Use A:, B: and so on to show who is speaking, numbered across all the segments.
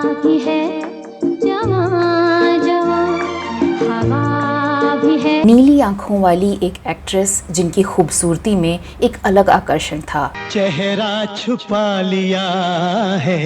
A: की है जवां जवां हवा भी है।
B: नीली आंखों वाली एक एक्ट्रेस जिनकी खूबसूरती में एक अलग आकर्षण था।
C: चेहरा छुपा लिया है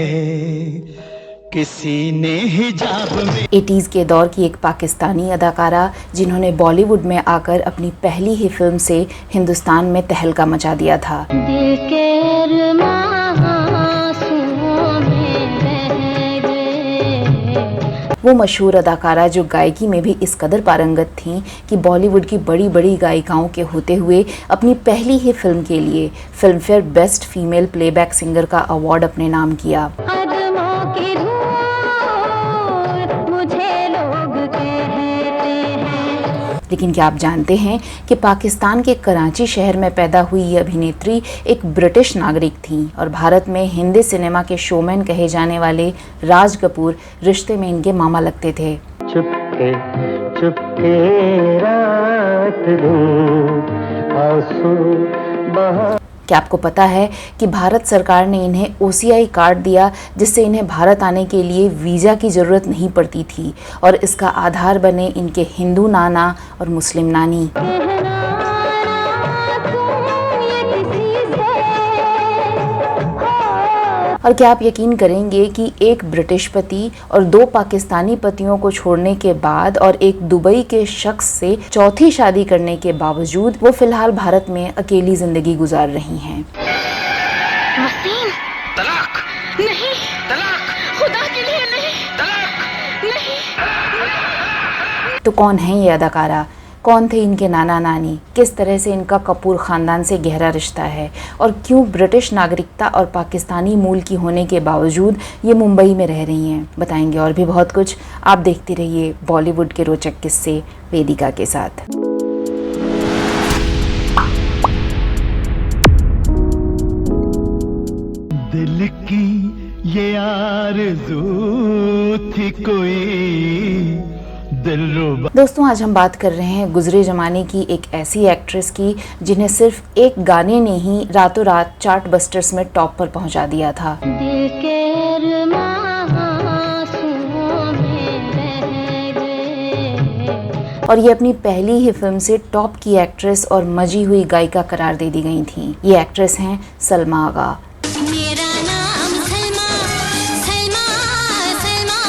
C: किसी ने हिजाब में।
B: 80s के दौर की एक पाकिस्तानी अदाकारा जिन्होंने बॉलीवुड में आकर अपनी पहली ही फिल्म से हिंदुस्तान में तहलका मचा दिया था।
A: दिल के अरमां आंसुओं में बह गए।
B: वो मशहूर अदाकारा जो गायकी में भी इस कदर पारंगत थीं कि बॉलीवुड की बड़ी बड़ी गायिकाओं के होते हुए अपनी पहली ही फिल्म के लिए film fair best female playback singer का अवार्ड अपने नाम किया।
A: कदमों की धूल मुझे लोग कहते हैं।
B: लेकिन क्या आप जानते हैं कि पाकिस्तान के कराची शहर में पैदा हुई ये अभिनेत्री एक ब्रिटिश नागरिक थीं और भारत में हिंदी सिनेमा के शोमैन कहे जाने वाले राज कपूर रिश्ते में इनके मामा लगते थे।
C: चुपके चुपके रात दिन आंसू बहा।
B: क्या आपको पता है कि भारत सरकार ने इन्हें OCI कार्ड दिया जिससे इन्हें भारत आने के लिए वीज़ा की ज़रूरत नहीं पड़ती थी और इसका आधार बने इनके हिंदू नाना और मुस्लिम नानी। और क्या आप यकीन करेंगे कि एक ब्रिटिश पति और 2 पाकिस्तानी पतियों को छोड़ने के बाद और एक दुबई के शख्स से चौथी शादी करने के बावजूद वो फिलहाल भारत में अकेली जिंदगी गुजार रही हैं।
A: वसीम,
D: तलाक
A: नहीं,
D: तलाक
A: खुदा के लिए नहीं,
D: तलाक।
A: नहीं।
B: तो कौन है ये अदाकारा? कौन थे इनके नाना नानी? किस तरह से इनका कपूर ख़ानदान से गहरा रिश्ता है और क्यों ब्रिटिश नागरिकता और पाकिस्तानी मूल की होने के बावजूद ये मुंबई में रह रही हैं? बताएंगे और भी बहुत कुछ। आप देखते रहिए बॉलीवुड के रोचक किस्से वेदिका के साथ।
C: दिल की ये आरज़ू थी कोई दिलरुबा।
B: दोस्तों, आज हम बात कर रहे हैं गुजरे ज़माने की एक ऐसी एक्ट्रेस की जिन्हें सिर्फ एक गाने ने ही रातों रात चार्ट बस्टर्स में टॉप पर पहुंचा दिया था।
A: दिल के अरमां आंसुओं में बह गए।
B: और ये अपनी पहली ही फिल्म से टॉप की एक्ट्रेस और मजी हुई गायिका करार दे दी गई थी। ये एक्ट्रेस हैं सलमा आगा।
A: मेरा नाम सलमा, सलमा, सलमा,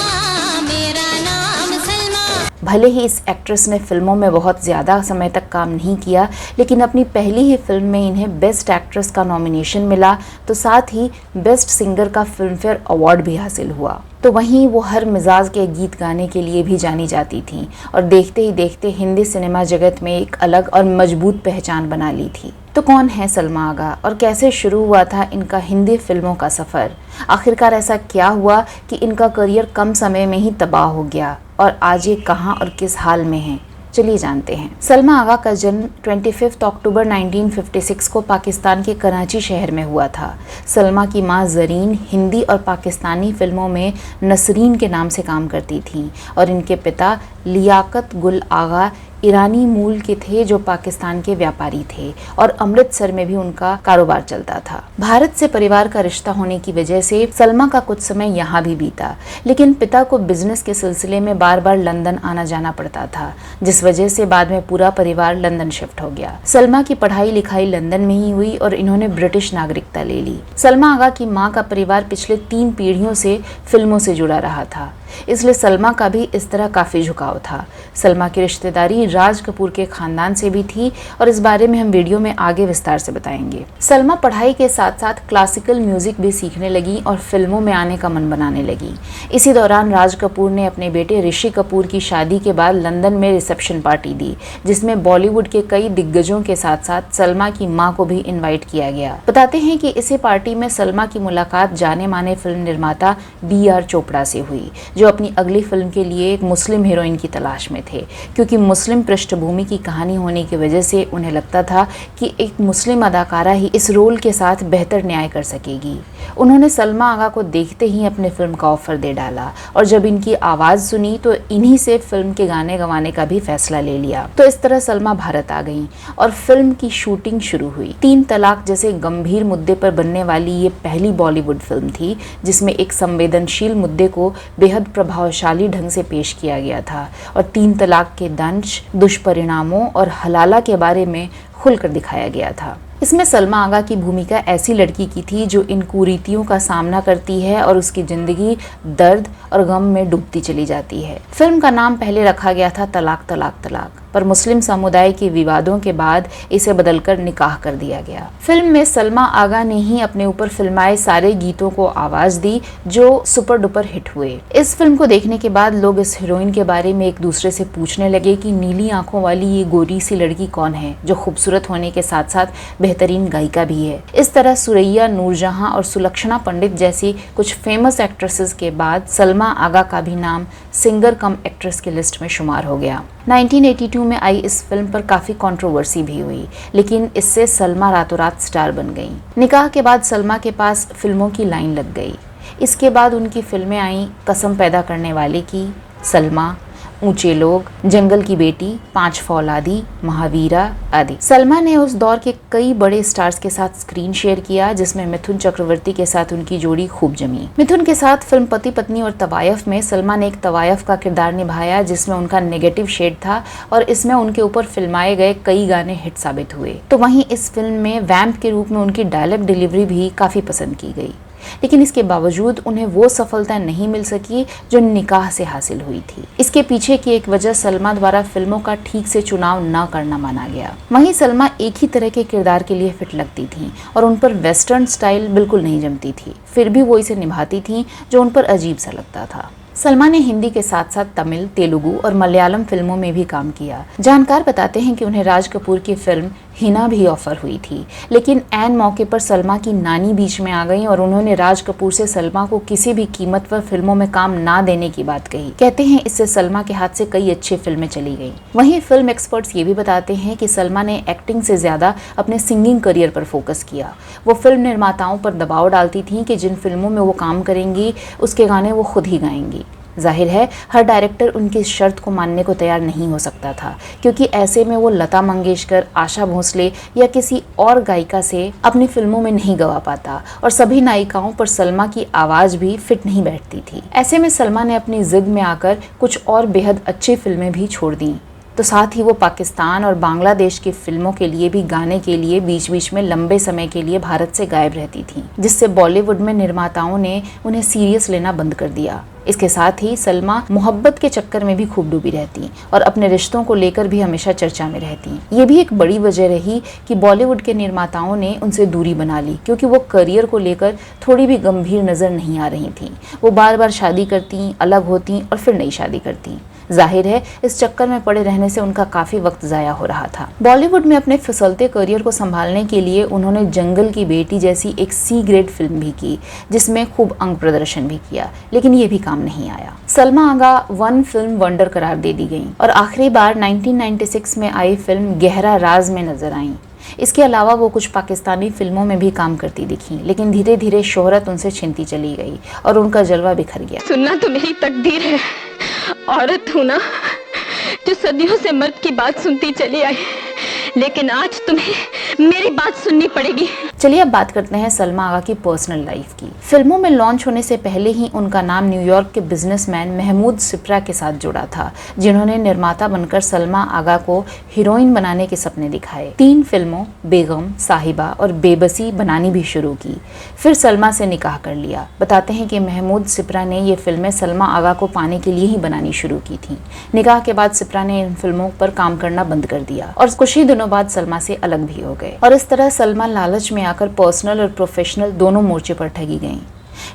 A: मेरा नाम सलमा।
B: भले ही इस एक्ट्रेस ने फिल्मों में बहुत ज़्यादा समय तक काम नहीं किया, लेकिन अपनी पहली ही फिल्म में इन्हें बेस्ट एक्ट्रेस का नॉमिनेशन मिला, तो साथ ही बेस्ट सिंगर का फिल्म फेयर अवार्ड भी हासिल हुआ। तो वहीं वो हर मिजाज के गीत गाने के लिए भी जानी जाती थीं और देखते ही देखते हिंदी सिनेमा जगत में एक अलग और मजबूत पहचान बना ली थी। तो कौन है सलमा आगा और कैसे शुरू हुआ था इनका हिंदी फिल्मों का सफ़र? आखिरकार ऐसा क्या हुआ कि इनका करियर कम समय में ही तबाह हो गया और आज ये कहाँ और किस हाल में हैं? चलिए जानते हैं। सलमा आगा का जन्म 25 अक्टूबर 1956 को पाकिस्तान के कराची शहर में हुआ था। सलमा की मां जरीन हिंदी और पाकिस्तानी फिल्मों में नसरीन के नाम से काम करती थीं और इनके पिता लियाकत गुल आगा ईरानी मूल के थे जो पाकिस्तान के व्यापारी थे और अमृतसर में भी उनका कारोबार चलता था। भारत से परिवार का रिश्ता होने की वजह से सलमा का कुछ समय यहाँ भी बीता, लेकिन पिता को बिजनेस के सिलसिले में बार बार लंदन आना जाना पड़ता था, जिस वजह से बाद में पूरा परिवार लंदन शिफ्ट हो गया। सलमा की पढ़ाई लिखाई लंदन में ही हुई और इन्होंने ब्रिटिश नागरिकता ले ली। सलमा आगा की माँ का परिवार पिछले 3 पीढ़ियों से फिल्मों से जुड़ा रहा था, इसलिए सलमा का भी इस तरह काफ़ी झुकाव था। सलमा की रिश्तेदारी राज कपूर के खानदान से भी थी और इस बारे में हम वीडियो में आगे विस्तार से बताएंगे। सलमा पढ़ाई के साथ साथ क्लासिकल म्यूजिक भी सीखने लगी और फिल्मों में आने का मन बनाने लगी। इसी दौरान राज कपूर ने अपने बेटे ऋषि कपूर की शादी के बाद लंदन में रिसेप्शन पार्टी दी, जिसमें बॉलीवुड के कई दिग्गजों के साथ साथ सलमा की मां को भी इन्वाइट किया गया। बताते हैं कि इसी पार्टी में सलमा की मुलाकात जाने माने फिल्म निर्माता BR चोपड़ा से हुई, जो जो अपनी अगली फिल्म के लिए एक मुस्लिम हीरोइन की तलाश में थे, क्योंकि मुस्लिम पृष्ठभूमि की कहानी होने की वजह से उन्हें लगता था कि एक मुस्लिम अदाकारा ही इस रोल के साथ बेहतर न्याय कर सकेगी। उन्होंने सलमा आगा को देखते ही अपने फिल्म का ऑफर दे डाला और जब इनकी आवाज़ सुनी तो इन्हीं से फिल्म के गाने गवाने का भी फैसला ले लिया। तो इस तरह सलमा भारत आ गईं और फिल्म की शूटिंग शुरू हुई। 3 तलाक जैसे गंभीर मुद्दे पर बनने वाली ये पहली बॉलीवुड फिल्म थी जिसमें एक संवेदनशील मुद्दे को बेहद प्रभावशाली ढंग से पेश किया गया था और 3 तलाक के दंश, दुष्परिणामों और हलाला के बारे में खुलकर दिखाया गया था। इसमें सलमा आगा की भूमिका ऐसी लड़की की थी जो इन कुरीतियों का सामना करती है और उसकी जिंदगी दर्द और गम में डूबती चली जाती है। फिल्म का नाम पहले रखा गया था तलाक तलाक तलाक, पर मुस्लिम समुदाय के विवादों के बाद इसे बदलकर निकाह कर दिया गया। फिल्म में सलमा आगा ने ही अपने ऊपर फिल्माए सारे गीतों को आवाज दी जो सुपर डुपर हिट हुए। इस फिल्म को देखने के बाद लोग इस हीरोइन के बारे में एक दूसरे से पूछने लगे कि नीली आंखों वाली ये गोरी सी लड़की कौन है जो खूबसूरत होने के साथ साथ बेहतरीन गायिका भी है। इस तरह सुरैया, नूरजहां और सुलक्षणा पंडित जैसी कुछ फेमस एक्ट्रेसेस के बाद सलमा आगा का भी नाम सिंगर कम एक्ट्रेस की लिस्ट में शुमार हो गया। 1982 में आई इस फिल्म पर काफ़ी कंट्रोवर्सी भी हुई, लेकिन इससे सलमा रातों रात स्टार बन गई। निकाह के बाद सलमा के पास फिल्मों की लाइन लग गई। इसके बाद उनकी फिल्में आईं कसम पैदा करने वाले की, सलमा, ऊंचे लोग, जंगल की बेटी, 5 फौलादी, महावीरा आदि। सलमा ने उस दौर के कई बड़े स्टार्स के साथ स्क्रीन शेयर किया जिसमें मिथुन चक्रवर्ती के साथ उनकी जोड़ी खूब जमी। मिथुन के साथ फिल्म पति पत्नी और तवायफ में सलमा ने एक तवायफ का किरदार निभाया जिसमें उनका नेगेटिव शेड था और इसमें उनके ऊपर फिल्माए गए कई गाने हिट साबित हुए। तो वहीं इस फिल्म में वैम्प के रूप में उनकी डायलॉग डिलीवरी भी काफी पसंद की गई, लेकिन इसके बावजूद उन्हें वो सफलता नहीं मिल सकी जो निकाह से हासिल हुई थी। इसके पीछे की एक वजह सलमा द्वारा फिल्मों का ठीक से चुनाव न करना माना गया। वहीं सलमा एक ही तरह के किरदार के लिए फिट लगती थी और उन पर वेस्टर्न स्टाइल बिल्कुल नहीं जमती थी, फिर भी वो इसे निभाती थी जो उन पर अजीब सा लगता था। सलमा ने हिंदी के साथ साथ तमिल, तेलुगु और मलयालम फिल्मों में भी काम किया। जानकार बताते हैं कि उन्हें राज कपूर की फिल्म हिना भी ऑफर हुई थी, लेकिन ऐन मौके पर सलमा की नानी बीच में आ गई और उन्होंने राज कपूर से सलमा को किसी भी कीमत पर फिल्मों में काम ना देने की बात कही। कहते हैं इससे सलमा के हाथ से कई अच्छी फिल्में चली गईं। वहीं फिल्म एक्सपर्ट्स ये भी बताते हैं कि सलमा ने एक्टिंग से ज्यादा अपने सिंगिंग करियर पर फोकस किया। वो फिल्म निर्माताओं पर दबाव डालती थी कि जिन फिल्मों में वो काम करेंगी उसके गाने वो खुद ही गाएंगी। जाहिर है हर डायरेक्टर उनकी इस शर्त को मानने को तैयार नहीं हो सकता था, क्योंकि ऐसे में वो लता मंगेशकर, आशा भोसले या किसी और गायिका से अपनी फिल्मों में नहीं गवा पाता और सभी नायिकाओं पर सलमा की आवाज़ भी फिट नहीं बैठती थी। ऐसे में सलमा ने अपनी जिद में आकर कुछ और बेहद अच्छी फिल्में भी छोड़ दी, तो साथ ही वो पाकिस्तान और बांग्लादेश की फिल्मों के लिए भी गाने के लिए बीच बीच में लंबे समय के लिए भारत से गायब रहती थी, जिससे बॉलीवुड में निर्माताओं ने उन्हें सीरियस लेना बंद कर दिया। इसके साथ ही सलमा मोहब्बत के चक्कर में भी खूब डूबी रहती और अपने रिश्तों को लेकर भी हमेशा चर्चा में रहती। ये भी एक बड़ी वजह रही कि बॉलीवुड के निर्माताओं ने उनसे दूरी बना ली, क्योंकि वो करियर को लेकर थोड़ी भी गंभीर नजर नहीं आ रही थी। वो बार बार शादी करती, अलग होती और फिर नई शादी करती। जाहिर है इस चक्कर में पड़े रहने से उनका काफी वक्त जाया हो रहा था। बॉलीवुड में अपने फिसलते करियर को संभालने के लिए उन्होंने जंगल की बेटी जैसी एक सी ग्रेड फिल्म भी की, जिसमें खूब अंग प्रदर्शन भी किया, लेकिन ये भी काम नहीं आया। सलमा आगा वन फिल्म वंडर करार दे दी गई और आखिरी बार 1996 में आई फिल्म गहरा राज में नजर आईं। इसके अलावा वो कुछ पाकिस्तानी फिल्मों में भी काम करती दिखी, लेकिन धीरे धीरे शोहरत उनसे छिनती चली गई और उनका जलवा बिखर गया।
E: सुनना तो मेरी तकदीर है, औरत हूँ ना जो सदियों से मर्द की बात सुनती चली आई, लेकिन आज तुम्हें मेरी बात सुननी पड़ेगी।
B: चलिए अब बात करते हैं सलमा आगा की पर्सनल लाइफ की। फिल्मों में लॉन्च होने से पहले ही उनका नाम न्यूयॉर्क के बिजनेसमैन महमूद सिप्रा के साथ जुड़ा था, जिन्होंने निर्माता बनकर सलमा आगा को हीरोइन बनाने के सपने दिखाए। 3 फिल्मों बेगम, साहिबा और बेबसी बनानी भी शुरू की, फिर सलमा से निकाह कर लिया। बताते हैं कि महमूद सिप्रा ने ये फिल्में सलमा आगा को पाने के लिए ही बनानी शुरू की थी। निकाह के बाद सिप्रा ने इन फिल्मों पर काम करना बंद कर दिया और कुछ ही दिनों बाद सलमा से अलग भी हो गए और इस तरह सलमा लालच में आकर पर्सनल और प्रोफेशनल दोनों मोर्चे पर ठगी गईं।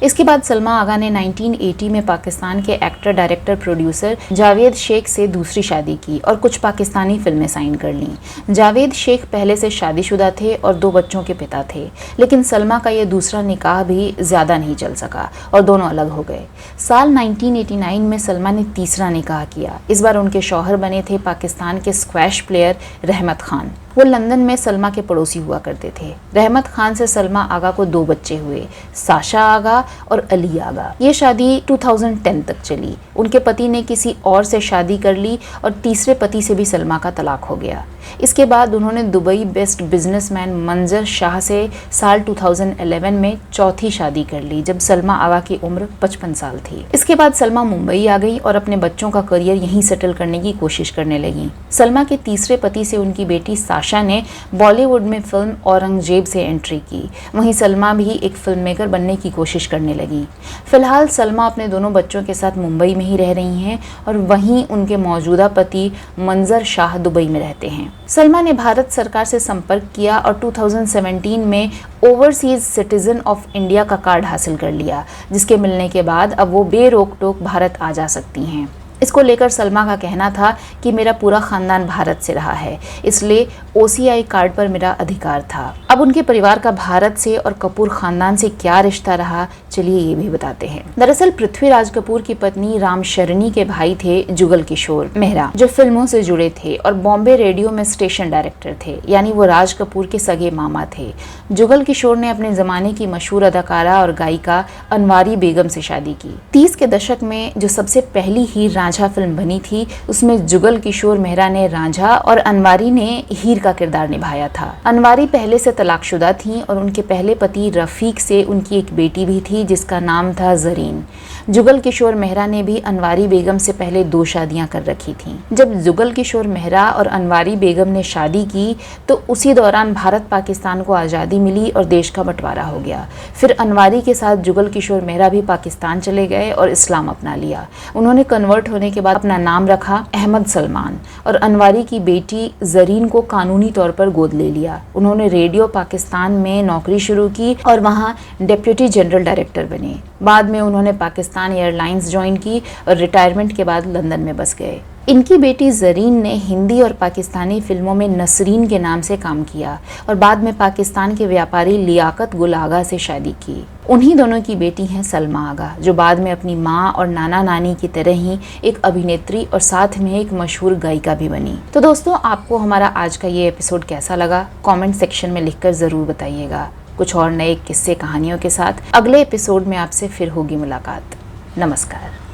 B: इसके बाद सलमा आगा ने 1980 में पाकिस्तान के actor, director, producer Javed Sheikh से दूसरी शादी की और कुछ पाकिस्तानी फिल्में साइन कर लीं। जावेद शेख पहले से शादीशुदा थे और 2 बच्चों के पिता थे, लेकिन सलमा का ये दूसरा निकाह भी ज़्यादा नहीं चल सका और दोनों अलग हो गए। साल 1989 में सलमा ने तीसरा निकाह किया। इस बार उनके शौहर बने थे पाकिस्तान के स्क्वैश प्लेयर रहमत खान। वो लंदन में सलमा के पड़ोसी हुआ करते थे। रहमत खान से सलमा आगा को 2 बच्चे हुए, साशा आगा और अली आगा। ये शादी 2010 तक चली। उनके पति ने किसी और से शादी कर ली और तीसरे पति से भी सलमा का तलाक हो गया। इसके बाद उन्होंने दुबई बेस्ड बिजनेसमैन मंजर शाह से साल 2011 में चौथी शादी कर ली, जब सलमा आगा की उम्र 55 साल थी। इसके बाद सलमा मुंबई आ गई और अपने बच्चों का करियर यहीं सेटल करने की कोशिश करने लगी। सलमा के तीसरे पति से उनकी बेटी साशा ने बॉलीवुड में फिल्म औरंगजेब से एंट्री की। वहीं सलमा भी एक फिल्म मेकर बनने की कोशिश करने लगी। फिलहाल सलमा अपने दोनों बच्चों के साथ मुंबई में ही रह रही हैं और वहीं उनके मौजूदा पति मंजर शाह दुबई में रहते हैं। सलमा ने भारत सरकार से संपर्क किया और 2017 में ओवरसीज सिटीजन ऑफ इंडिया का कार्ड हासिल कर लिया, जिसके मिलने के बाद अब वो बेरोक टोक भारत आ जा सकती हैं। इसको लेकर सलमा का कहना था कि मेरा पूरा खानदान भारत से रहा है, इसलिए OCI कार्ड पर मेरा अधिकार था। अब उनके परिवार का भारत से और कपूर खानदान से क्या रिश्ता रहा, चलिए ये भी बताते हैं। दरअसल पृथ्वीराज कपूर की पत्नी रामशरणी के भाई थे जुगल किशोर मेहरा, जो फिल्मों से जुड़े थे और बॉम्बे रेडियो में स्टेशन डायरेक्टर थे, यानी वो राज कपूर के सगे मामा थे। जुगल किशोर ने अपने जमाने की मशहूर अदाकारा और गायिका अनवारी बेगम से शादी की। 30 के दशक में जो सबसे पहली हीर रांझा फिल्म बनी थी, उसमें जुगल किशोर मेहरा ने रांझा और अनवारी ने हीर का किरदार निभाया था। अनवारी पहले से तलाकशुदा थीं और उनके पहले पति रफीक से उनकी एक बेटी भी थी जिसका नाम था जरीन। जुगल किशोर मेहरा ने भी अनवारी बेगम से पहले 2 शादियां कर रखी थीं। जब जुगल किशोर मेहरा और अनवारी बेगम ने शादी की तो उसी दौरान भारत पाकिस्तान को आज़ादी मिली और देश का बंटवारा हो गया। फिर अनवारी के साथ जुगल किशोर मेहरा भी पाकिस्तान चले गए और इस्लाम अपना लिया। उन्होंने कन्वर्ट होने के बाद अपना नाम रखा अहमद सलमान और अनवारी की बेटी जरीन को कानूनी तौर पर गोद ले लिया। उन्होंने रेडियो पाकिस्तान में नौकरी शुरू की और वहां डिप्टी जनरल डायरेक्टर बने। बाद में उन्होंने पाकिस्तान एयरलाइंस ज्वाइन की और रिटायरमेंट के बाद लंदन में बस गए। इनकी बेटी जरीन ने हिंदी और पाकिस्तानी फिल्मों में नसरीन के नाम से काम किया और बाद में पाकिस्तान के व्यापारी लियाकत गुल आगा से शादी की। उन्हीं दोनों की बेटी हैं सलमा आगा, जो बाद में अपनी माँ और नाना नानी की तरह ही एक अभिनेत्री और साथ में एक मशहूर गायिका भी बनी। तो दोस्तों, आपको हमारा आज का ये एपिसोड कैसा लगा, कमेंट सेक्शन में लिखकर ज़रूर बताइएगा। कुछ और नए किस्से कहानियों के साथ अगले एपिसोड में आपसे फिर होगी मुलाकात। नमस्कार।